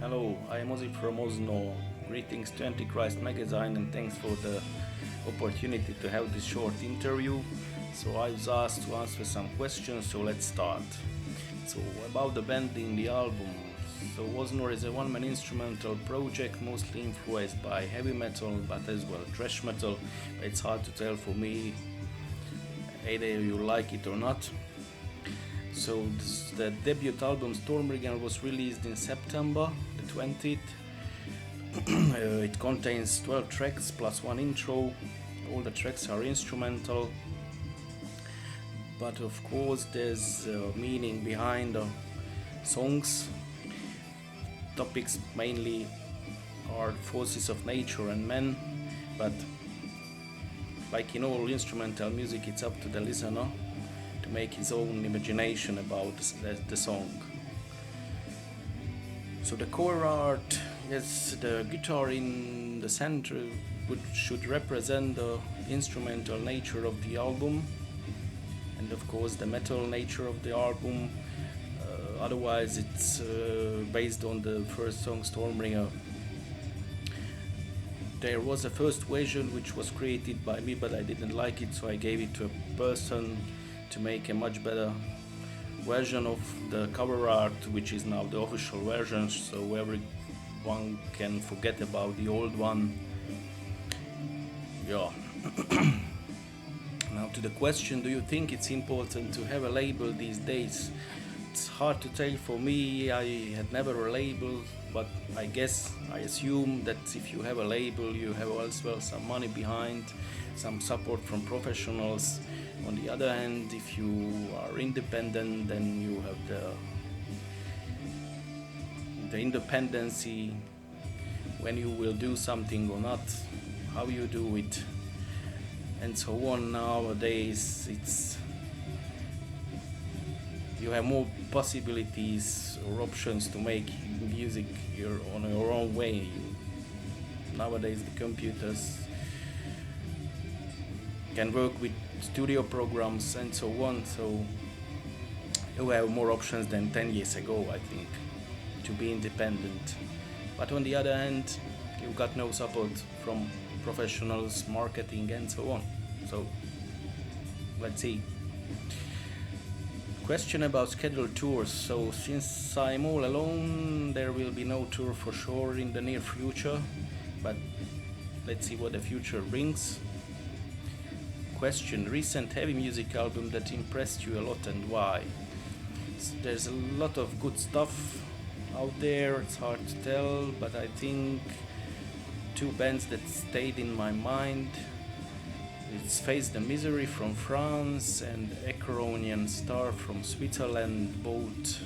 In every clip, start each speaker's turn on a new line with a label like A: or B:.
A: Hello, I am Ozzy from OzNor. Greetings to Antichrist magazine and thanks for the opportunity to have this short interview. So I was asked to answer some questions, so let's start. So about the band in the album. So OzNor is a one-man instrumental project mostly influenced by heavy metal but as well thrash metal. It's hard to tell for me either you like it or not. So the debut album Stormbringer was released in September the 20th. It contains 12 tracks plus one intro. All the tracks are instrumental, but of course there's meaning behind the songs. Topics mainly are forces of nature and men, but like in all instrumental music, it's up to the listener to make his own imagination about the song. So the cover art, yes, the guitar in the center should represent the instrumental nature of the album, and of course the metal nature of the album. Otherwise it's based on the first song Stormbringer. There was a first version which was created by me, but I didn't like it, so I gave it to a person to make a much better version of the cover art, which is now the official version, so everyone can forget about the old one. Yeah. Now to the question, do you think it's important to have a label these days? It's hard to tell. For me, I had never a label, but I assume that if you have a label, you have as well some money behind, some support from professionals. On the other hand, if you are independent, then you have the independency when you will do something or not, how you do it, and so on. Nowadays, you have more possibilities or options to make music on your own way. Nowadays, the computers can work with studio programs and so on, so you have more options than 10 years ago, I think, to be independent. But on the other hand, you got no support from professionals, marketing and so on. So let's see. Question about scheduled tours. So since I'm all alone, there will be no tour for sure in the near future, but let's see what the future brings. Question: recent heavy music album that impressed you a lot and why? So there's a lot of good stuff out there, it's hard to tell, but I think two bands that stayed in my mind, it's Face the Misery from France and Ecronian Star from Switzerland, both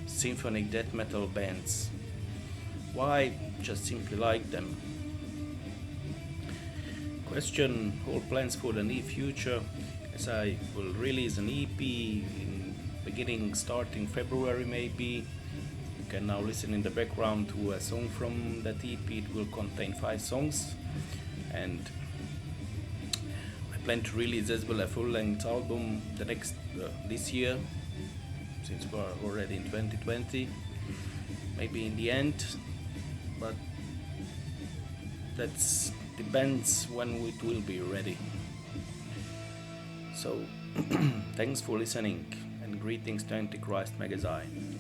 A: symphonic death metal bands. Why? Just simply like them. Question: all plans for the near future? As I will release an EP in starting February maybe. You can now listen in the background to a song from that EP. It will contain 5 songs, and I plan to release as well a full-length album this year, since we're already in 2020, maybe in the end, but that's depends when it will be ready. So thanks for listening and greetings to Antichrist magazine.